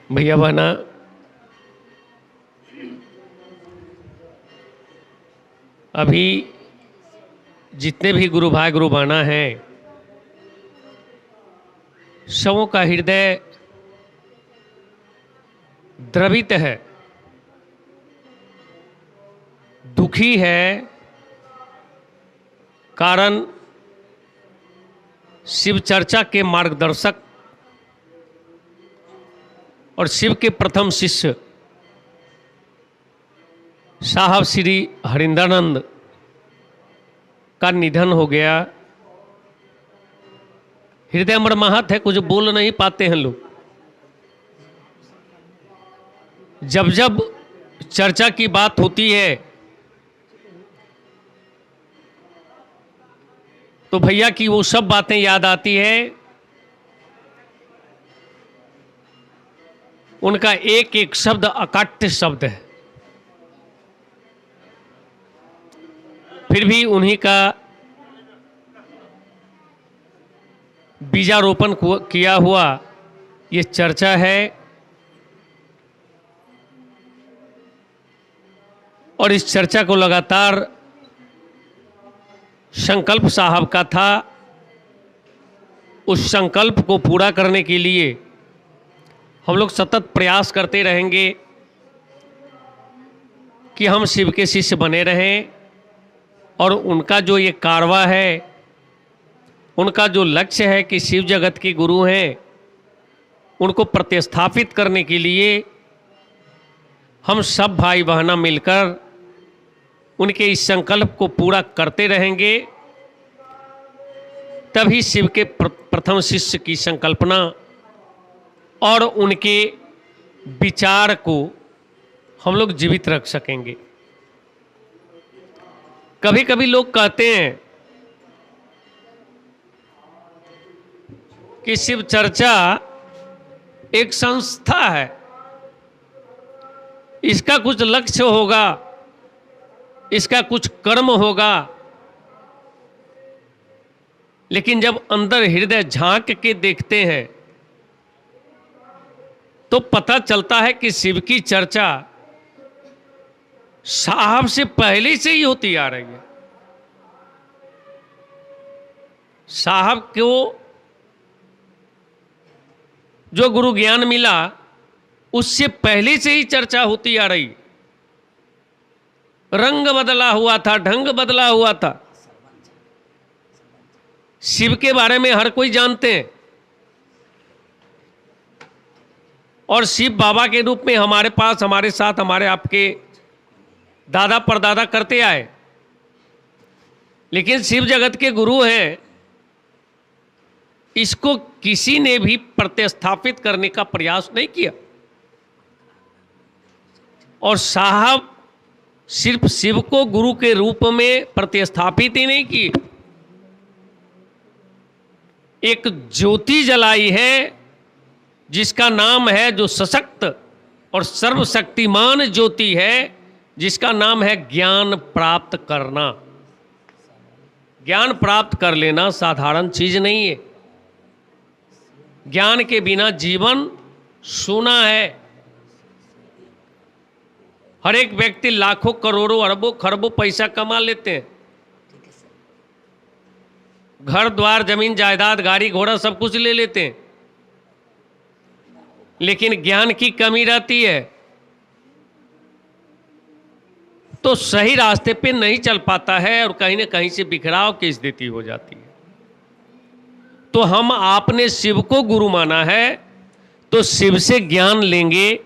भैया बहना, अभी जितने भी गुरु भाई गुरु बहना हैं, सबों का हृदय द्रवित है, दुखी है। कारण शिव चर्चा के मार्गदर्शक और शिव के प्रथम शिष्य साहब श्री हरिंद्रानंद का निधन हो गया। हृदय मर्माहत है, कुछ बोल नहीं पाते हैं लोग। जब जब चर्चा की बात होती है तो भैया की वो सब बातें याद आती है। उनका एक एक शब्द अकाट्य शब्द है, फिर भी उन्हीं का बीजारोपण किया हुआ ये चर्चा है। और इस चर्चा को लगातार संकल्प साहब का था। उस संकल्प को पूरा करने के लिए हम लोग सतत प्रयास करते रहेंगे कि हम शिव के शिष्य बने रहें और उनका जो ये कारवा है, उनका जो लक्ष्य है कि शिव जगत के गुरु हैं, उनको प्रतिस्थापित करने के लिए हम सब भाई बहना मिलकर उनके इस संकल्प को पूरा करते रहेंगे। तभी शिव के प्रथम शिष्य की संकल्पना और उनके विचार को हम लोग जीवित रख सकेंगे। कभी कभी लोग कहते हैं कि शिव चर्चा एक संस्था है, इसका कुछ लक्ष्य होगा, इसका कुछ कर्म होगा। लेकिन जब अंदर हृदय झांक के देखते हैं तो पता चलता है कि शिव की चर्चा साहब से पहले से ही होती आ रही है। साहब को जो गुरु ज्ञान मिला उससे पहले से ही चर्चा होती आ रही। रंग बदला हुआ था, ढंग बदला हुआ था। शिव के बारे में हर कोई जानते हैं और शिव बाबा के रूप में हमारे पास, हमारे साथ, हमारे आपके दादा परदादा करते आए। लेकिन शिव जगत के गुरु हैं, इसको किसी ने भी प्रतिस्थापित करने का प्रयास नहीं किया। और साहब सिर्फ शिव को गुरु के रूप में प्रतिस्थापित ही नहीं की, एक ज्योति जलाई है जिसका नाम है, जो सशक्त और सर्वशक्तिमान ज्योति है, जिसका नाम है ज्ञान प्राप्त करना। ज्ञान प्राप्त कर लेना साधारण चीज नहीं है। ज्ञान के बिना जीवन सूना है। हर एक व्यक्ति लाखों करोड़ों अरबों खरबों पैसा कमा लेते हैं, घर द्वार जमीन जायदाद गाड़ी घोड़ा सब कुछ ले लेते हैं, लेकिन ज्ञान की कमी रहती है तो सही रास्ते पे नहीं चल पाता है और कहीं ना कहीं से बिखराव की स्थिति हो जाती है। तो हम आपने शिव को गुरु माना है तो शिव से ज्ञान लेंगे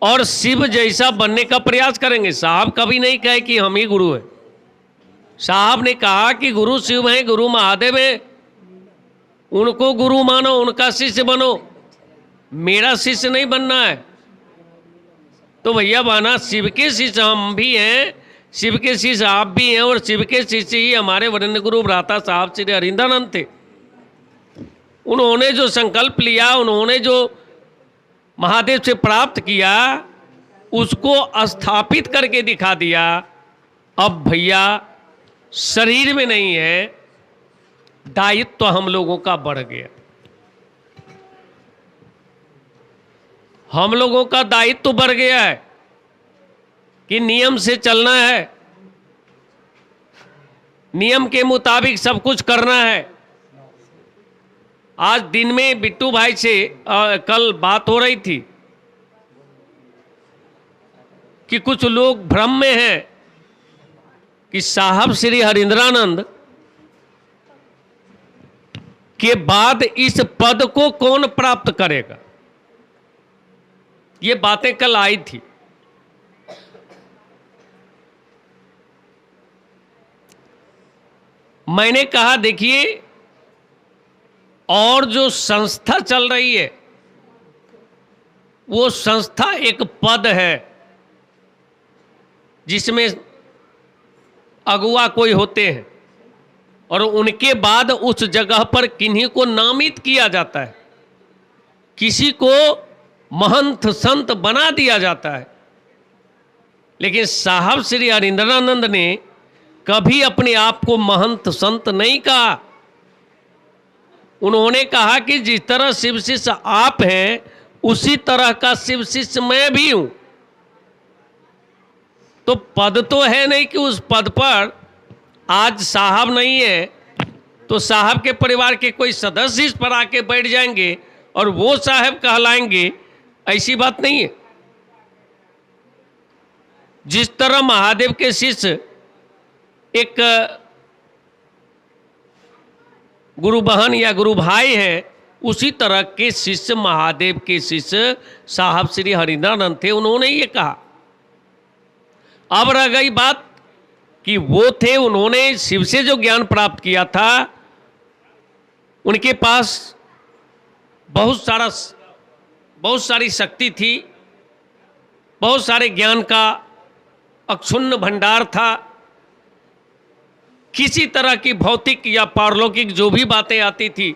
और शिव जैसा बनने का प्रयास करेंगे। साहब कभी नहीं कहे कि हम ही गुरु हैं। साहब ने कहा कि गुरु शिव हैं, गुरु महादेव हैं, उनको गुरु मानो, उनका शिष्य बनो, मेरा शिष्य नहीं बनना है। तो भैया बाना, शिव के शिष्य हम भी हैं, शिव के शिष्य आप भी हैं और शिव के शिष्य ही हमारे वरेण्य गुरु भ्राता साहब श्री हरिंद्रानंद थे। उन्होंने जो संकल्प लिया, उन्होंने जो महादेव से प्राप्त किया, उसको स्थापित करके दिखा दिया। अब भैया शरीर में नहीं है, दायित्व तो हम लोगों का बढ़ गया। हम लोगों का दायित्व तो बढ़ गया है कि नियम से चलना है, नियम के मुताबिक सब कुछ करना है। आज दिन में बिट्टू भाई से कल बात हो रही थी कि कुछ लोग भ्रम में हैं कि साहब श्री हरिंद्रानंद के बाद इस पद को कौन प्राप्त करेगा। ये बातें कल आई थी। मैंने कहा देखिए, और जो संस्था चल रही है वो संस्था एक पद है जिसमें अगुवा कोई होते हैं और उनके बाद उस जगह पर किन्हीं को नामित किया जाता है, किसी को महंत संत बना दिया जाता है। लेकिन साहब श्री हरिंद्रानंद ने कभी अपने आप को महंत संत नहीं कहा। उन्होंने कहा कि जिस तरह शिव शिष्य आप हैं उसी तरह का शिव शिष्य मैं भी हूं। तो पद तो है नहीं कि उस पद पर आज साहब नहीं है तो साहब के परिवार के कोई सदस्य इस पर आके बैठ जाएंगे और वो साहब कहलाएंगे, ऐसी बात नहीं है। जिस तरह महादेव के शिष्य एक गुरु बहन या गुरु भाई हैं, उसी तरह के शिष्य महादेव के शिष्य साहब श्री हरिंद्रानंद थे। उन्होंने ये कहा। अब रह गई बात कि वो थे, उन्होंने शिव से जो ज्ञान प्राप्त किया था, उनके पास बहुत सारी शक्ति थी, बहुत सारे ज्ञान का अक्षुण्ण भंडार था। किसी तरह की भौतिक या पारलौकिक जो भी बातें आती थी,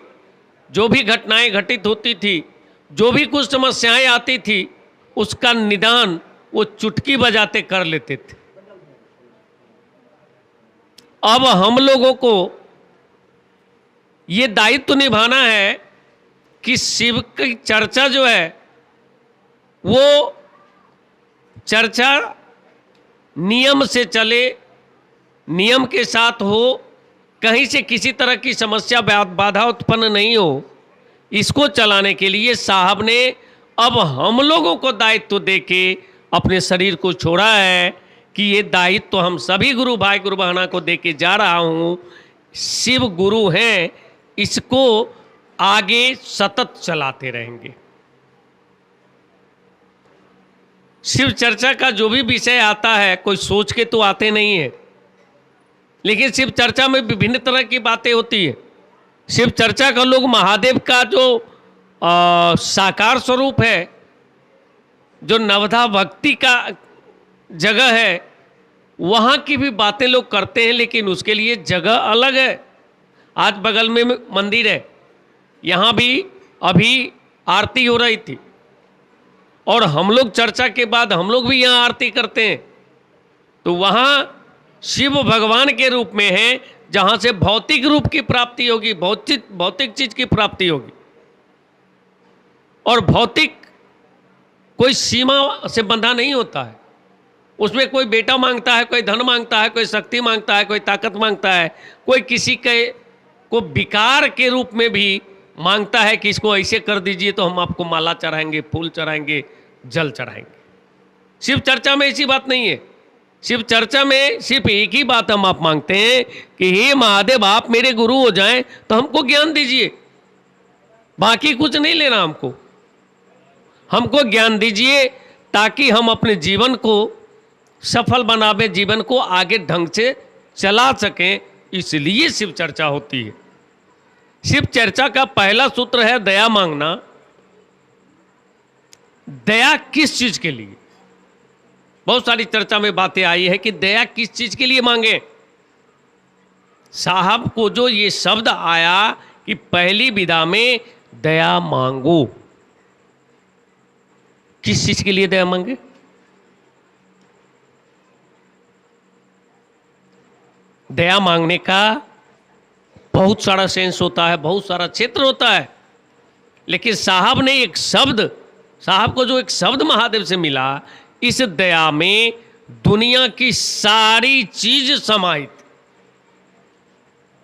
जो भी घटनाएं घटित होती थी, जो भी कुछ समस्याएं आती थी, उसका निदान वो चुटकी बजाते कर लेते थे। अब हम लोगों को ये दायित्व निभाना है कि शिव की चर्चा जो है वो चर्चा नियम से चले, नियम के साथ हो, कहीं से किसी तरह की समस्या बाधा उत्पन्न नहीं हो। इसको चलाने के लिए साहब ने अब हम लोगों को दायित्व देके अपने शरीर को छोड़ा है कि ये दायित्व तो हम सभी गुरु भाई गुरु बहना को देके जा रहा हूँ। शिव गुरु हैं, इसको आगे सतत चलाते रहेंगे। शिव चर्चा का जो भी विषय आता है कोई सोच के तो आते नहीं है, लेकिन शिव चर्चा में विभिन्न तरह की बातें होती है। शिव चर्चा का लोग महादेव का जो साकार स्वरूप है, जो नवधा भक्ति का जगह है, वहाँ की भी बातें लोग करते हैं, लेकिन उसके लिए जगह अलग है। आज बगल में मंदिर है, यहाँ भी अभी आरती हो रही थी और हम लोग चर्चा के बाद हम लोग भी यहाँ आरती करते हैं। तो वहाँ शिव भगवान के रूप में है, जहाँ से भौतिक रूप की प्राप्ति होगी, भौतिक चीज की प्राप्ति होगी। और भौतिक कोई सीमा से बंधा नहीं होता है। उसमें कोई बेटा मांगता है, कोई धन मांगता है, कोई शक्ति मांगता है, कोई ताकत मांगता है, कोई किसी के को विकार के रूप में भी मांगता है कि इसको ऐसे कर दीजिए तो हम आपको माला चढ़ाएंगे, फूल चढ़ाएंगे, जल चढ़ाएंगे। शिव चर्चा में ऐसी बात नहीं है। शिव चर्चा में सिर्फ एक ही बात हम आप मांगते हैं कि हे महादेव, आप मेरे गुरु हो जाएं तो हमको ज्ञान दीजिए, बाकी कुछ नहीं लेना। हमको ज्ञान दीजिए ताकि हम अपने जीवन को सफल बनावे, जीवन को आगे ढंग से चला सकें। इसलिए शिव चर्चा होती है। शिव चर्चा का पहला सूत्र है दया मांगना। दया किस चीज के लिए? बहुत सारी चर्चा में बातें आई है कि दया किस चीज के लिए मांगे। साहब को जो ये शब्द आया कि पहली विदा में दया मांगो, किस चीज के लिए दया मांगे? दया मांगने का बहुत सारा सेंस होता है, बहुत सारा क्षेत्र होता है, लेकिन साहब ने एक शब्द, साहब को जो एक शब्द महादेव से मिला, इस दया में दुनिया की सारी चीज समाहित।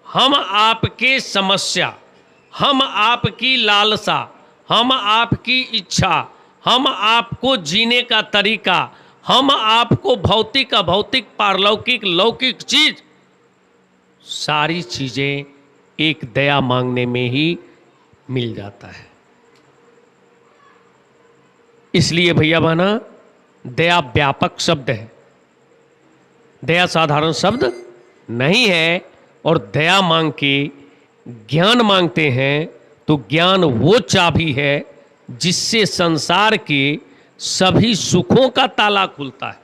हम आपके समस्या, हम आपकी लालसा, हम आपकी इच्छा, हम आपको जीने का तरीका, हम आपको भौतिक अभौतिक पारलौकिक लौकिक चीज, सारी चीजें एक दया मांगने में ही मिल जाता है। इसलिए भैया बहना, दया व्यापक शब्द है, दया साधारण शब्द नहीं है। और दया मांग के ज्ञान मांगते हैं तो ज्ञान वो चाबी है जिससे संसार के सभी सुखों का ताला खुलता है।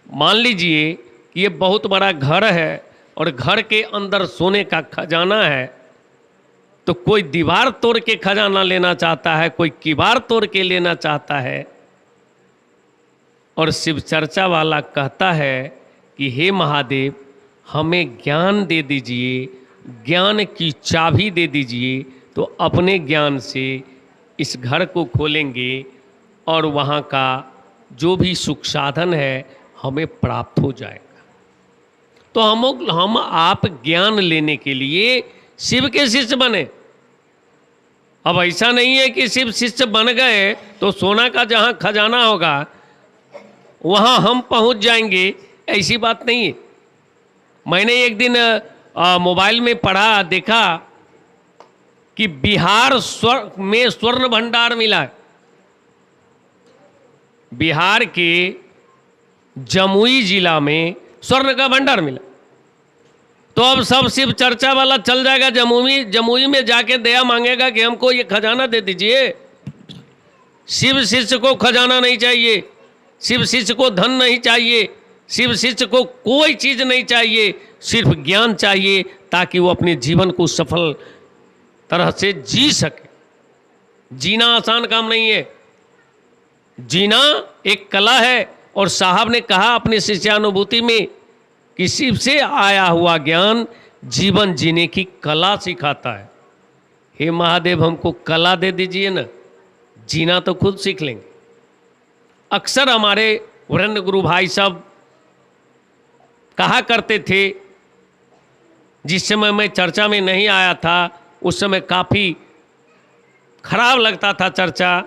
मान लीजिए कि ये बहुत बड़ा घर है और घर के अंदर सोने का खजाना है, तो कोई दीवार तोड़ के खजाना लेना चाहता है, कोई किवाड़ तोड़ के लेना चाहता है। और शिव चर्चा वाला कहता है कि हे महादेव, हमें ज्ञान दे दीजिए, ज्ञान की चाबी दे दीजिए, तो अपने ज्ञान से इस घर को खोलेंगे और वहाँ का जो भी सुख साधन है हमें प्राप्त हो जाएगा। तो हम आप ज्ञान लेने के लिए शिव के शिष्य बने। अब ऐसा नहीं है कि शिव शिष्य बन गए तो सोना का जहाँ खजाना होगा वहाँ हम पहुँच जाएंगे, ऐसी बात नहीं है। मैंने एक दिन मोबाइल में पढ़ा, देखा कि बिहार में स्वर्ण भंडार मिला है। बिहार के जमुई जिला में स्वर्ण का भंडार मिला। तो अब सब शिव चर्चा वाला चल जाएगा जमुई में जाके दया मांगेगा कि हमको ये खजाना दे दीजिए। शिव शिष्य को खजाना नहीं चाहिए, शिव शिष्य को धन नहीं चाहिए, शिव शिष्य को कोई चीज नहीं चाहिए, सिर्फ ज्ञान चाहिए ताकि वो अपने जीवन को सफल तरह से जी सके। जीना आसान काम नहीं है, जीना एक कला है। और साहब ने कहा अपनी शिष्यानुभूति में कि शिव से आया हुआ ज्ञान जीवन जीने की कला सिखाता है। हे महादेव, हमको कला दे दीजिए ना, जीना तो खुद सीख लेंगे। अक्सर हमारे वरेण्य गुरु भाई साहब कहा करते थे, जिस समय मैं चर्चा में नहीं आया था उस समय काफ़ी खराब लगता था चर्चा,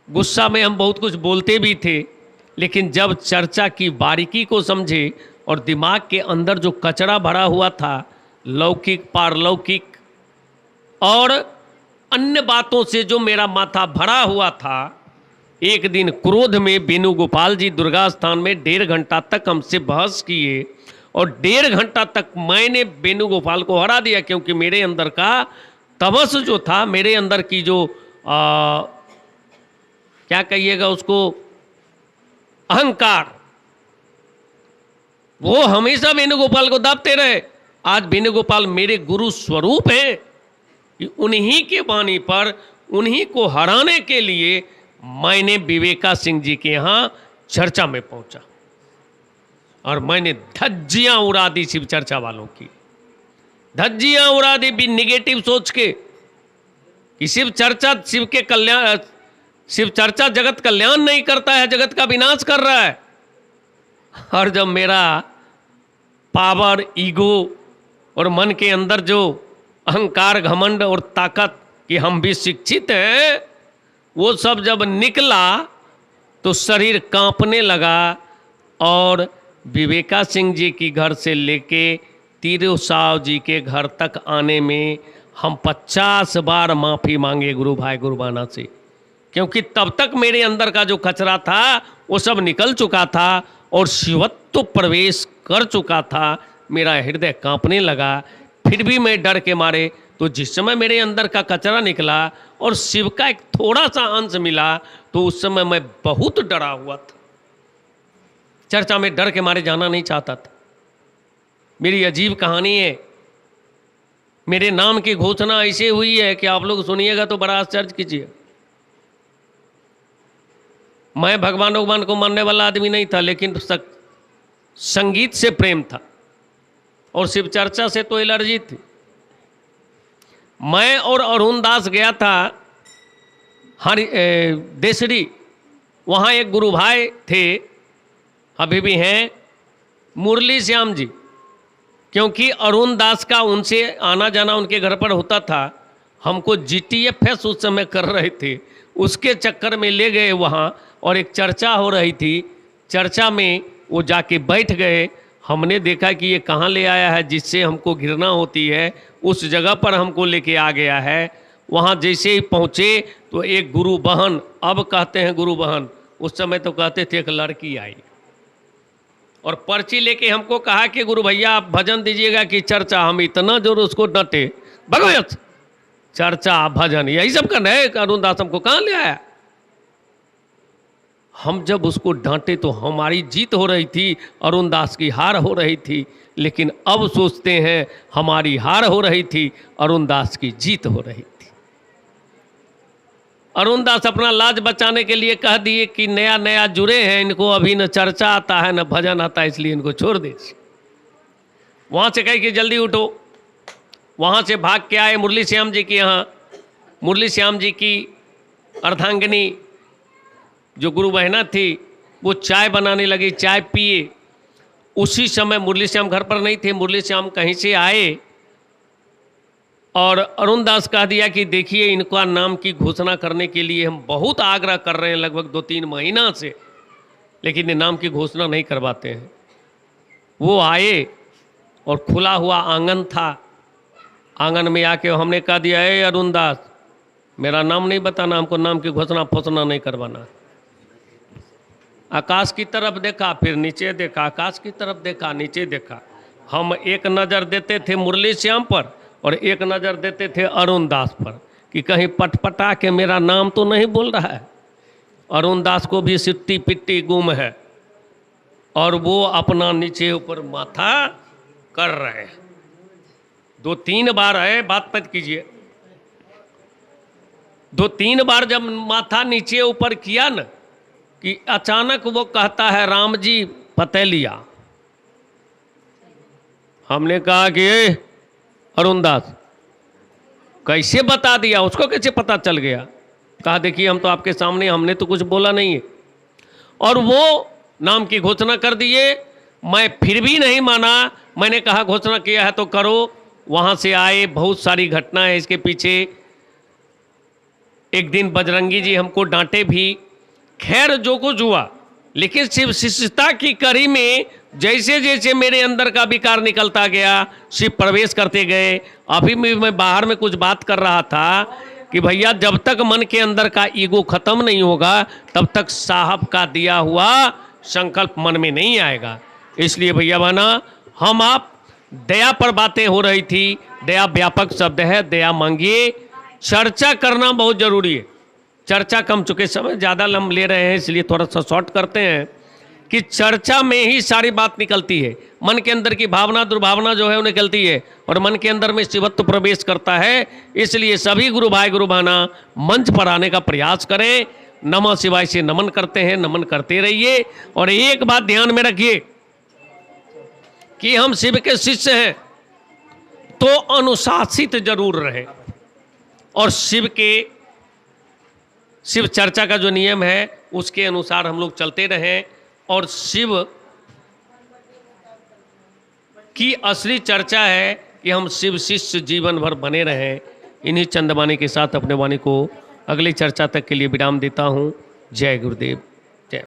गुस्सा में हम बहुत कुछ बोलते भी थे, लेकिन जब चर्चा की बारीकी को समझे और दिमाग के अंदर जो कचरा भरा हुआ था, लौकिक पारलौकिक और अन्य बातों से जो मेरा माथा भरा हुआ था, एक दिन क्रोध में वेणुगोपाल जी दुर्गा स्थान में 1.5 घंटा तक हमसे बहस किए और 1.5 घंटा तक मैंने वेणुगोपाल को हरा दिया, क्योंकि मेरे अंदर का तमस जो था, मेरे अंदर की जो क्या कहिएगा उसको, अहंकार, वो हमेशा वेणुगोपाल को दाबते रहे। आज वेणुगोपाल मेरे गुरु स्वरूप हैं, उन्हीं के वाणी पर उन्हीं को हराने के लिए मैंने विवेका सिंह जी के यहाँ चर्चा में पहुंचा और मैंने धज्जियां उड़ा दी शिव चर्चा वालों की, धज्जियां उड़ा दी भी निगेटिव सोच के कि शिव चर्चा शिव के कल्याण, शिव चर्चा जगत कल्याण नहीं करता है, जगत का विनाश कर रहा है। और जब मेरा पावर, ईगो और मन के अंदर जो अहंकार, घमंड और ताकत कि हम भी शिक्षित हैं, वो सब जब निकला तो शरीर कांपने लगा। और विवेका सिंह जी की घर से लेके तीरो साव जी के घर तक आने में हम 50 बार माफ़ी मांगे गुरु भाई गुरुबाना से, क्योंकि तब तक मेरे अंदर का जो कचरा था वो सब निकल चुका था और शिवत्व प्रवेश कर चुका था। मेरा हृदय कांपने लगा, फिर भी मैं डर के मारे, तो जिस समय मेरे अंदर का कचरा निकला और शिव का एक थोड़ा सा अंश मिला, तो उस समय मैं बहुत डरा हुआ था। चर्चा में डर के मारे जाना नहीं चाहता था। मेरी अजीब कहानी है, मेरे नाम की घोषणा ऐसे हुई है कि आप लोग सुनिएगा तो बड़ा आश्चर्य कीजिए। मैं भगवान को मानने वाला आदमी नहीं था, लेकिन संगीत से प्रेम था। और शिव चर्चा से तो एलर्जी थी। मैं और अरुण दास गया था देसरी, वहाँ एक गुरु भाई थे, अभी भी हैं, मुरली श्याम जी। क्योंकि अरुण दास का उनसे आना जाना उनके घर पर होता था, हमको GTFS उस समय कर रहे थे, उसके चक्कर में ले गए वहाँ, और एक चर्चा हो रही थी, चर्चा में वो जाके बैठ गए। हमने देखा कि ये कहाँ ले आया है, जिससे हमको घृणा होती है, उस जगह पर हमको लेके आ गया है। वहाँ जैसे ही पहुँचे तो एक गुरु बहन, अब कहते हैं गुरु बहन, उस समय तो कहते थे एक लड़की आई और पर्ची लेके हमको कहा कि गुरु भैया आप भजन दीजिएगा कि चर्चा। हम इतना जोर उसको डटे, भगवत चर्चा भजन यही सब करना है, अरुण दास हमको कहाँ ले आया। हम जब उसको डांटे तो हमारी जीत हो रही थी, अरुण दास की हार हो रही थी। लेकिन अब सोचते हैं हमारी हार हो रही थी, अरुण दास की जीत हो रही थी। अरुण दास अपना लाज बचाने के लिए कह दिए कि नया नया जुड़े हैं, इनको अभी न चर्चा आता है न भजन आता है, इसलिए इनको छोड़ दीजिए। वहाँ से कहे कि जल्दी उठो। वहाँ से भाग के आए मुरली श्याम जी के यहाँ। मुरली श्याम जी की अर्धांगिनी जो गुरु बहना थी वो चाय बनाने लगी, चाय पिए। उसी समय मुरली श्याम घर पर नहीं थे, मुरली श्याम कहीं से आए और अरुण दास कह दिया कि देखिए इनका नाम की घोषणा करने के लिए हम बहुत आग्रह कर रहे हैं लगभग 2-3 महीना से, लेकिन ये नाम की घोषणा नहीं करवाते हैं। वो आए और खुला हुआ आंगन था, आंगन में आके हमने कह दिया, ए अरुण दास मेरा नाम नहीं बताना, हमको नाम की घोषणा फोषणा नहीं करवाना। आकाश की तरफ देखा, फिर नीचे देखा, आकाश की तरफ देखा, नीचे देखा। हम एक नज़र देते थे मुरली श्याम पर और एक नज़र देते थे अरुण दास पर कि कहीं पटपटा के मेरा नाम तो नहीं बोल रहा है। अरुण दास को भी सिट्टी पिट्टी गुम है और वो अपना नीचे ऊपर माथा कर रहे हैं। 2-3 बार है, बात मत कीजिए। 2-3 बार जब माथा नीचे ऊपर किया न कि अचानक वो कहता है राम जी पतेलिया। हमने कहा कि अरुण दास कैसे बता दिया, उसको कैसे पता चल गया। कहा देखिए हम तो आपके सामने, हमने तो कुछ बोला नहीं है। और वो नाम की घोषणा कर दिए। मैं फिर भी नहीं माना, मैंने कहा घोषणा किया है तो करो। वहाँ से आए, बहुत सारी घटनाएं इसके पीछे। एक दिन बजरंगी जी हमको डांटे भी, खैर जो कुछ हुआ, लेकिन शिव शिष्यता की कड़ी में जैसे जैसे मेरे अंदर का विकार निकलता गया, शिव प्रवेश करते गए। अभी मैं बाहर में कुछ बात कर रहा था कि भैया जब तक मन के अंदर का ईगो खत्म नहीं होगा तब तक साहब का दिया हुआ संकल्प मन में नहीं आएगा। इसलिए भैया बहना, हम आप दया पर बातें हो रही थी, दया व्यापक शब्द है, दया मांगिए। चर्चा करना बहुत जरूरी है। चर्चा कम चुके समय ज़्यादा लम ले रहे हैं, इसलिए थोड़ा सा शॉर्ट करते हैं कि चर्चा में ही सारी बात निकलती है। मन के अंदर की भावना दुर्भावना जो है वो निकलती है और मन के अंदर में शिवत्व प्रवेश करता है। इसलिए सभी गुरु भाई गुरु बहना मंच पर आने का प्रयास करें। नमः शिवाय से नमन करते हैं, नमन करते रहिए। और एक बात ध्यान में रखिए कि हम शिव के शिष्य हैं तो अनुशासित जरूर रहे और शिव चर्चा का जो नियम है उसके अनुसार हम लोग चलते रहें। और शिव की असली चर्चा है कि हम शिव शिष्य जीवन भर बने रहें। इन्हीं चंद वाणी के साथ अपने वाणी को अगली चर्चा तक के लिए विराम देता हूँ। जय गुरुदेव।